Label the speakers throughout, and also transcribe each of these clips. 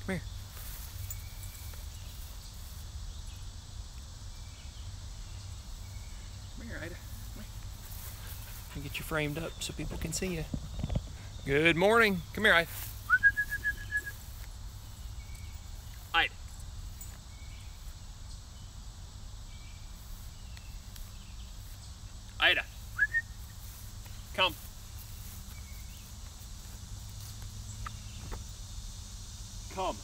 Speaker 1: Come here. Come here, Ida. Come here. Let me get you framed up so people can see you. Good morning. Come here, Ida. Ida. Ida. Come. Come.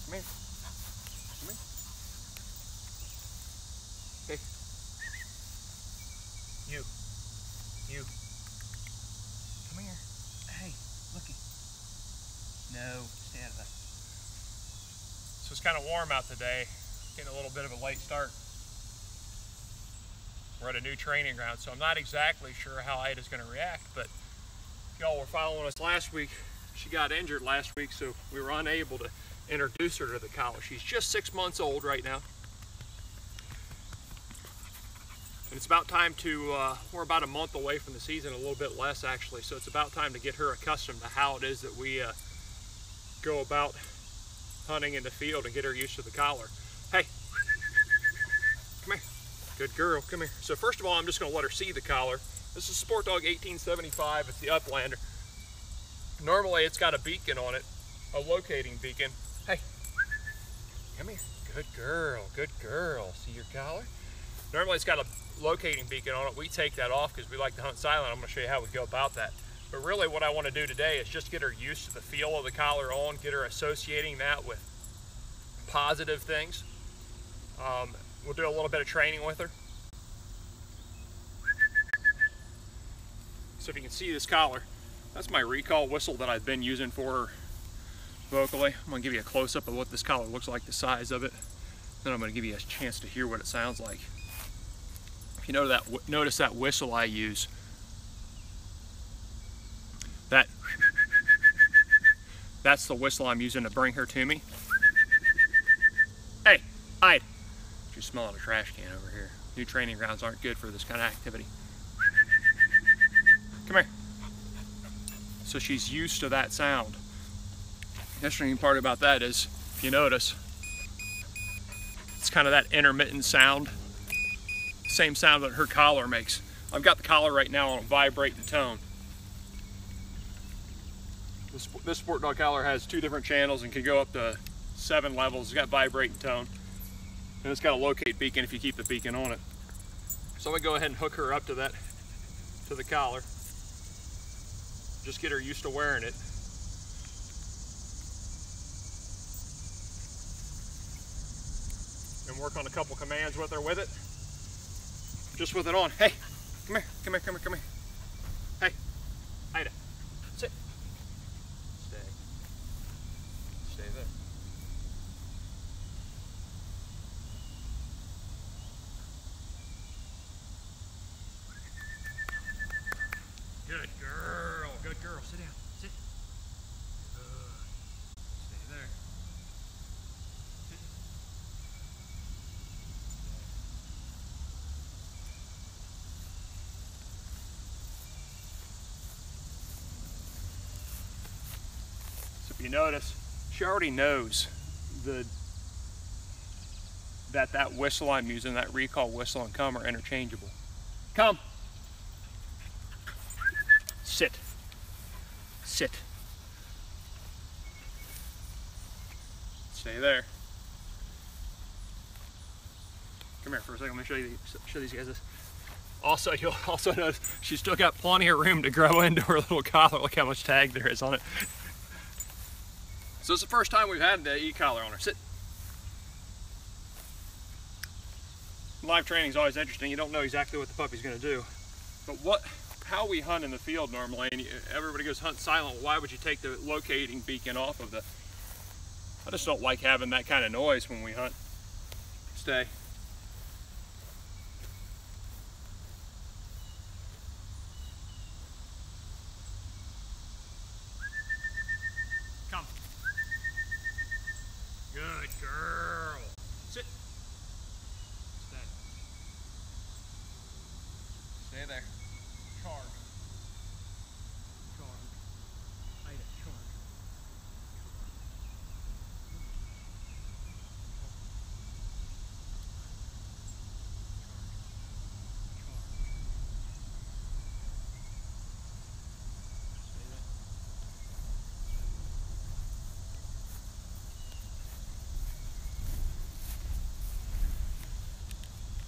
Speaker 1: Come here. Come here. Hey. You. Come here. Hey, looky. No, stay out of that. So it's kind of warm out today. Getting a little bit of a late start. We're at a new training ground, so I'm not exactly sure how Ida's going to react, but if y'all were following us last week, she got injured last week, so we were unable to introduce her to the collar. She's just 6 months old right now. And it's about time to, we're about a month away from the season, a little bit less actually, so it's about time to get her accustomed to how it is that we go about hunting in the field and get her used to the collar. Hey, come here. Good girl, come here. So first of all, I'm just gonna let her see the collar. This is Sport Dog 1875, it's the Uplander. Normally it's got a beacon on it, a locating beacon. Hey, come here. Good girl, good girl. See your collar? Normally it's got a locating beacon on it. We take that off because we like to hunt silent. I'm gonna show you how we go about that. But really what I wanna do today is just get her used to the feel of the collar on, get her associating that with positive things. We'll do a little bit of training with her. So if you can see this collar, that's my recall whistle that I've been using for her vocally. I'm gonna give you a close-up of what this collar looks like, the size of it. Then I'm gonna give you a chance to hear what it sounds like. If you notice that whistle I use, that's the whistle I'm using to bring her to me. Hey, hide. You're smelling a trash can over here. New training grounds aren't good for this kind of activity. Come here. So she's used to that sound. The interesting part about that is, if you notice, it's kind of that intermittent sound. Same sound that her collar makes. I've got the collar right now on vibrate and tone. This Sport Dog collar has 2 different channels and can go up to 7 levels. It's got vibrate and tone. And it's got a locate beacon if you keep the beacon on it. So I'm gonna go ahead and hook her up to the collar. Just get her used to wearing it. And work on a couple commands with her with it. Just with it on. Hey, come here, come here, come here, come here. Hey, Ida, sit. Stay. Stay there. Good girl, good girl. Sit down, sit. Good. Stay there. Sit. So if you notice, she already knows that whistle I'm using, that recall whistle and come are interchangeable. Come. Sit. Sit. Stay there. Come here for a second. Let me show these guys this. Also, you'll also notice she's still got plenty of room to grow into her little collar. Look how much tag there is on it. So it's the first time we've had the e-collar on her. Sit. Live training is always interesting. You don't know exactly what the puppy's going to do. But how we hunt in the field normally, and everybody goes hunt silent, why would you take the locating beacon off of I just don't like having that kind of noise when we hunt. Stay. Come. Good girl. Sit. Stay. Stay there. Charge. Charge. Ida, charge.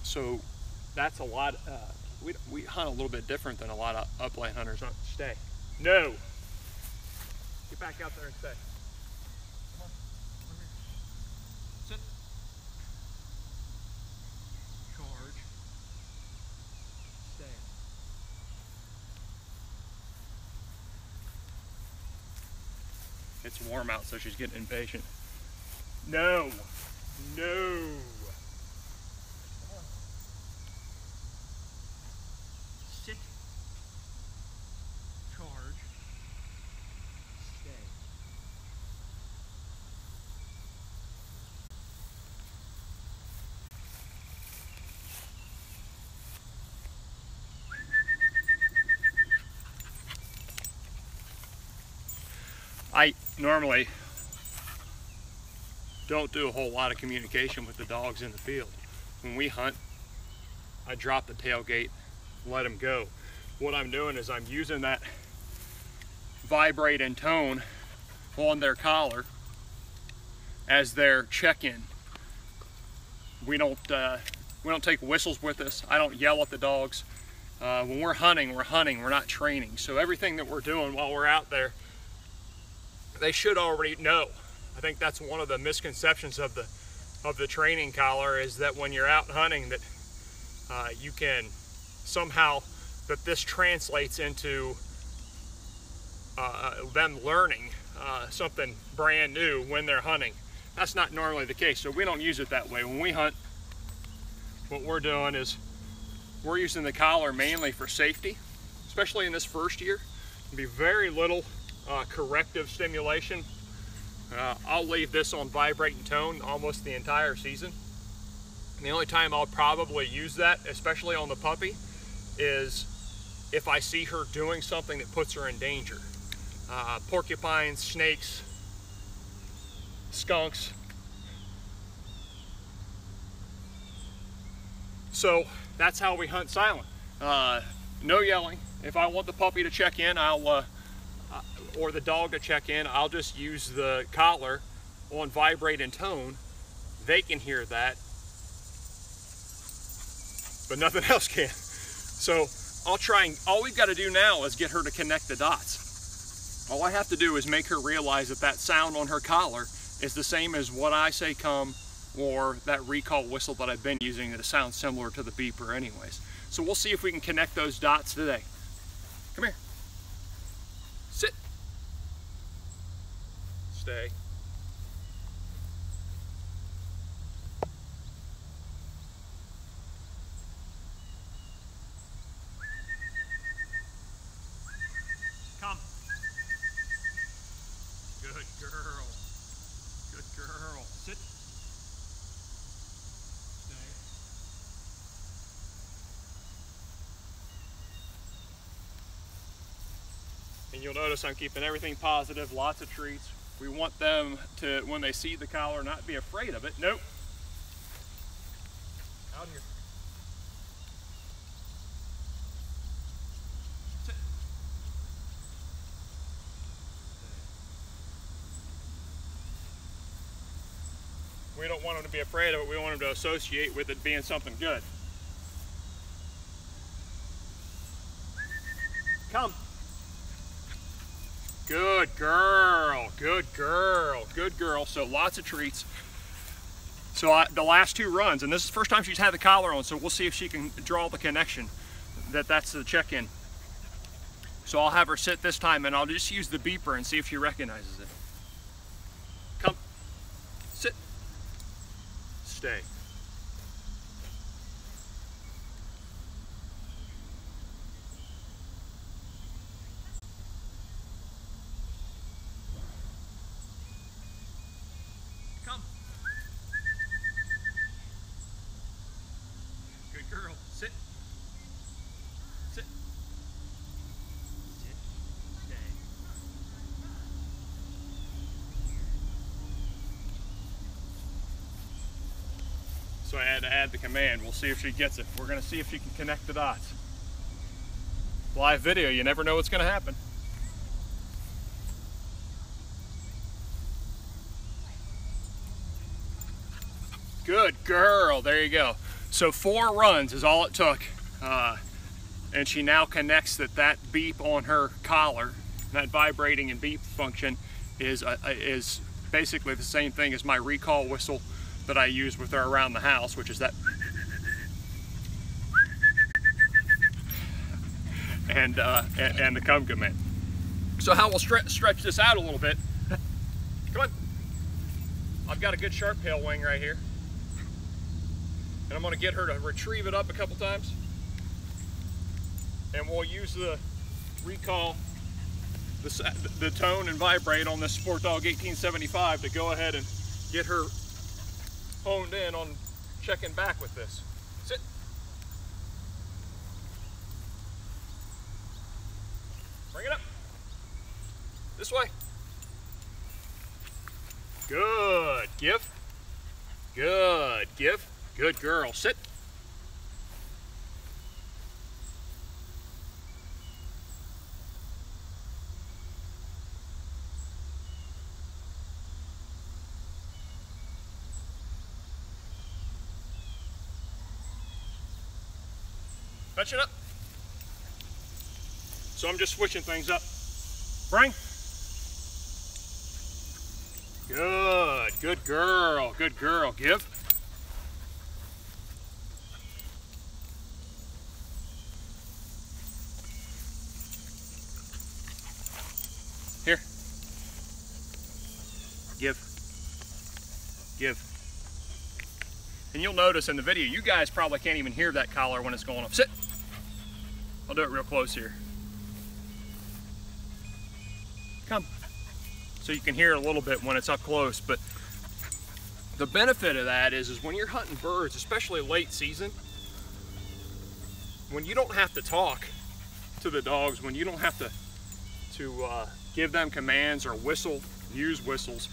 Speaker 1: So that's a lot. We hunt a little bit different than a lot of upland hunters. Stay. No. Get back out there and stay. Come on. Over here. Sit. Charge. Stay. It's warm out, so she's getting impatient. No. No. Sit. Charge. Stay. I normally don't do a whole lot of communication with the dogs in the field. When we hunt, I drop the tailgate, let them go. What I'm doing is I'm using that vibrate and tone on their collar as their check-in. We don't take whistles with us. I don't yell at the dogs. When we're hunting, we're not training. So everything that we're doing while we're out there, they should already know. I think that's one of the misconceptions of the training collar, is that when you're out hunting that you can somehow, that this translates into them learning something brand new when they're hunting. That's not normally the case, so we don't use it that way. When we hunt, what we're doing is we're using the collar mainly for safety, especially in this first year. There'll be very little corrective stimulation. I'll leave this on vibrate and tone almost the entire season. And the only time I'll probably use that, especially on the puppy, is if I see her doing something that puts her in danger. Porcupines, snakes, skunks. So that's how we hunt silent. No yelling. If I want the puppy to check in, or the dog to check in, I'll just use the collar on vibrate and tone. They can hear that, but nothing else can. So all we've got to do now is get her to connect the dots. All I have to do is make her realize that that sound on her collar is the same as what I say come, or that recall whistle that I've been using that sounds similar to the beeper anyways. So we'll see if we can connect those dots today. Come here. Sit. Stay. Come. Good girl. Good girl. Sit. Stay. And you'll notice I'm keeping everything positive, lots of treats. We want them to, when they see the collar, not be afraid of it. Nope. Out here. Sit. We don't want them to be afraid of it. We want them to associate with it being something good. Come. Good girl, good girl, good girl. So lots of treats. So the last two runs, and this is the first time she's had the collar on, so we'll see if she can draw the connection that's the check-in. So I'll have her sit this time, and I'll just use the beeper and see if she recognizes it. Come, sit, stay. Come. Good girl. Sit. Sit. Sit. Stay. So I had to add the command. We'll see if she gets it. We're going to see if she can connect the dots. Live video, you never know what's going to happen. Good girl, there you go. So 4 runs is all it took. And she now connects that beep on her collar, that vibrating and beep function is basically the same thing as my recall whistle that I use with her around the house, which is that. And the come command. So how we'll stretch this out a little bit. Come on. I've got a good sharp tail wing right here. And I'm going to get her to retrieve it up a couple times. And we'll use the recall, the tone and vibrate on this Sport Dog 1875 to go ahead and get her honed in on checking back with this. Sit. Bring it up. This way. Good. Give. Good. Give. Good girl. Sit. Fetch it up. So I'm just switching things up. Bring. Good. Good girl. Good girl. Give. Here. Give. Give. And you'll notice in the video, you guys probably can't even hear that collar when it's going up. Sit. I'll do it real close here. Come. So you can hear it a little bit when it's up close, but the benefit of that is when you're hunting birds, especially late season, when you don't have to talk to the dogs, when you don't have to give them commands or use whistles,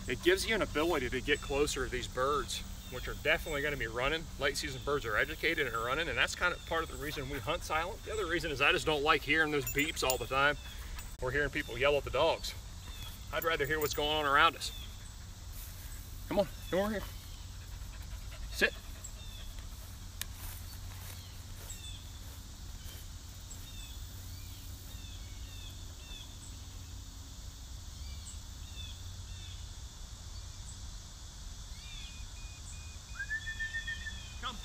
Speaker 1: it gives you an ability to get closer to these birds, which are definitely going to be running. Late season birds are educated and are running, and that's kind of part of the reason we hunt silent. The other reason is I just don't like hearing those beeps all the time or hearing people yell at the dogs. I'd rather hear what's going on around us. Come on, come over here. Sit. Come.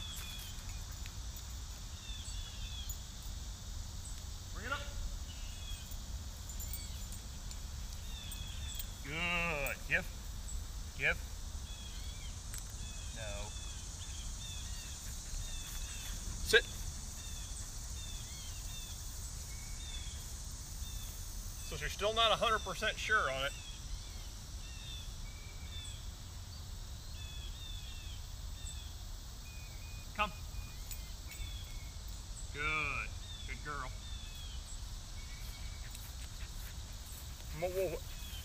Speaker 1: Bring it up. Good. Give. Give. No. Sit. So you're still not 100% sure on it. Come. Good. Good girl.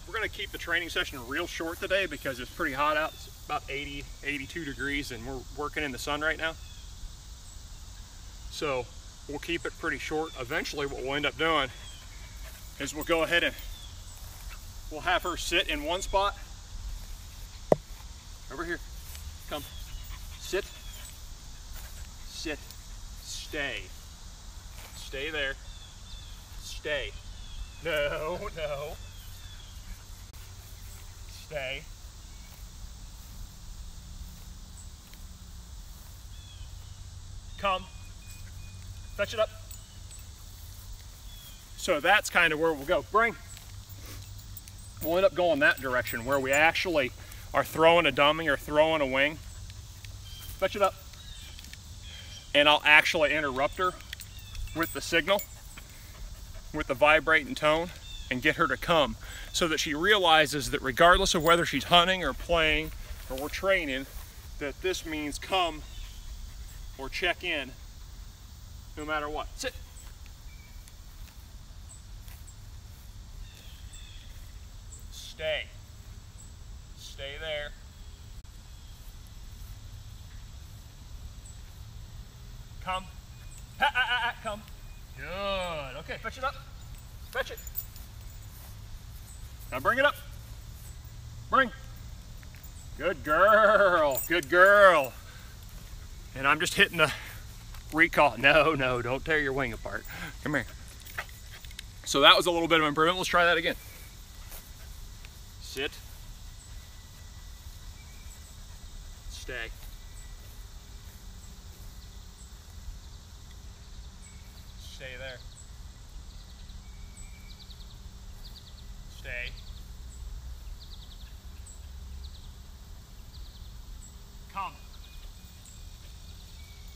Speaker 1: We're going to keep the training session real short today because it's pretty hot out. It's about 80, 82 degrees and we're working in the sun right now. So we'll keep it pretty short. Eventually what we'll end up doing is we'll go ahead and we'll have her sit in one spot. Over here. Come. Sit. Sit. Stay. Stay there. Stay. No, no. Stay. Come. Fetch it up. So that's kind of where we'll go. Bring. We'll end up going that direction where we actually are throwing a dummy or throwing a wing. Fetch it up. And I'll actually interrupt her with the signal, with the vibrate and tone, and get her to come so that she realizes that regardless of whether she's hunting or playing or we're training, that this means come or check in no matter what. Sit. Stay. Stay there. Come. Come. Good. Okay, fetch it up. Fetch it. Now bring it up. Bring. Good girl. Good girl. And I'm just hitting the recall. No, don't tear your wing apart. Come here. So that was a little bit of improvement. Let's try that again. Sit. Stay. Stay there. Stay. Come.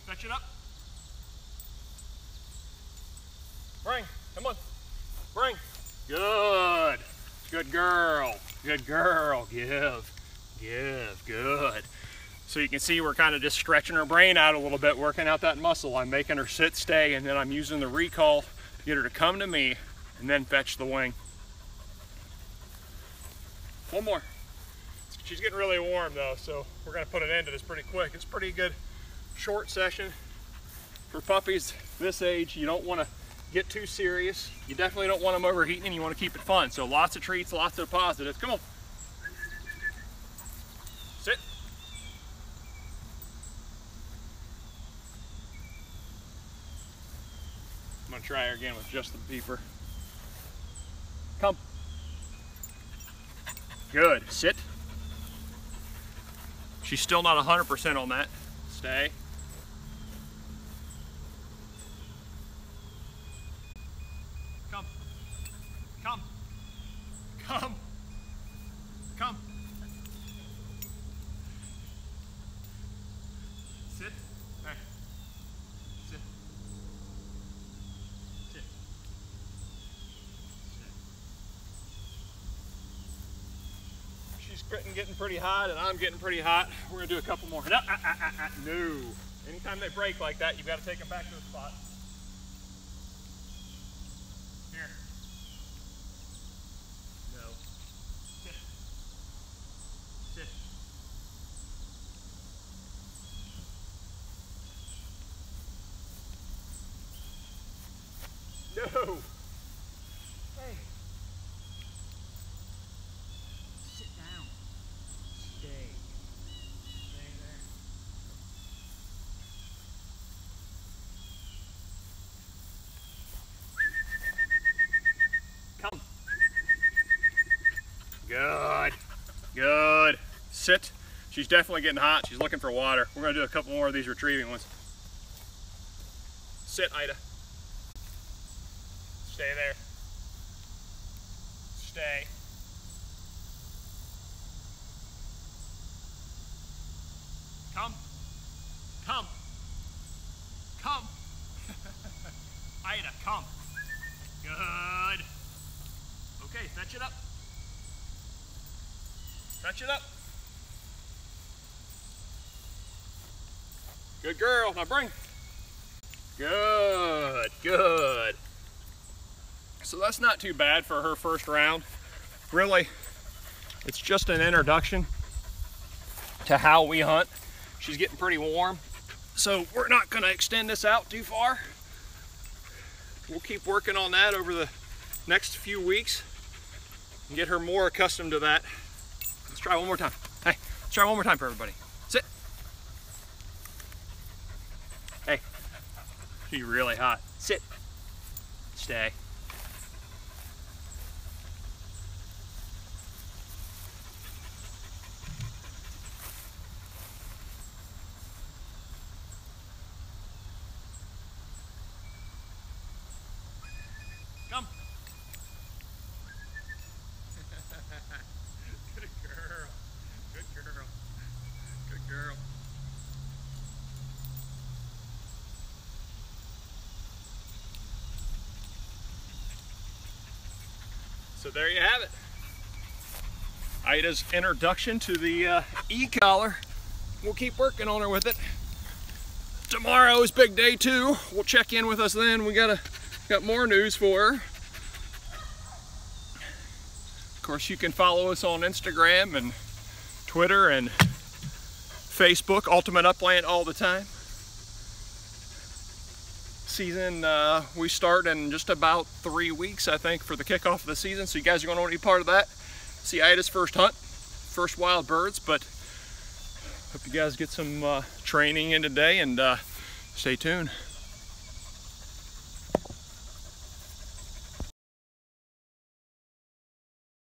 Speaker 1: Fetch it up. Bring. Come on. Bring. Good. Good girl. Good girl. Give. Good. So you can see we're kind of just stretching her brain out a little bit, working out that muscle. I'm making her sit, stay, and then I'm using the recall to get her to come to me and then fetch the wing. One more. She's getting really warm though, so we're gonna put an end to this pretty quick. It's a pretty good short session. For puppies this age, you don't wanna get too serious. You definitely don't want them overheating, and you wanna keep it fun. So lots of treats, lots of positives. Come on. Sit. I'm gonna try her again with just the beeper. Come. Good. Sit. She's still not 100% on that. Stay. Come. Come. Come. Come. Sit. There. Sit. Sit. She's getting pretty hot, and I'm getting pretty hot. We're gonna do a couple more. No. No. Anytime they break like that, you've got to take them back to the spot. Here. No. Sit. Sit. No. Hey. Sit down. Stay. Stay there. Come. Good. Good. Sit. She's definitely getting hot. She's looking for water. We're going to do a couple more of these retrieving ones. Sit, Ida. Stay there. Stay. Come. Come. Come. Ida, come. Good. Okay, fetch it up. Fetch it up. Good girl. Now bring. Good. Good. So that's not too bad for her first round. Really, it's just an introduction to how we hunt. She's getting pretty warm, so we're not going to extend this out too far. We'll keep working on that over the next few weeks and get her more accustomed to that. Let's try one more time. Hey, let's try one more time for everybody. Sit. Hey, she's really hot. Sit. Stay. Come. Good girl. Good girl. Good girl. So there you have it. Ida's introduction to the e-collar. We'll keep working on her with it. Tomorrow is big day 2. We'll check in with us then. We got more news for her. Of course, you can follow us on Instagram and Twitter and Facebook, Ultimate Upland all the time. Season, we start in just about 3 weeks, I think, for the kickoff of the season. So you guys are going to want to be part of that. See Ida's first hunt, first wild birds, but Hope you guys get some training in today, and stay tuned.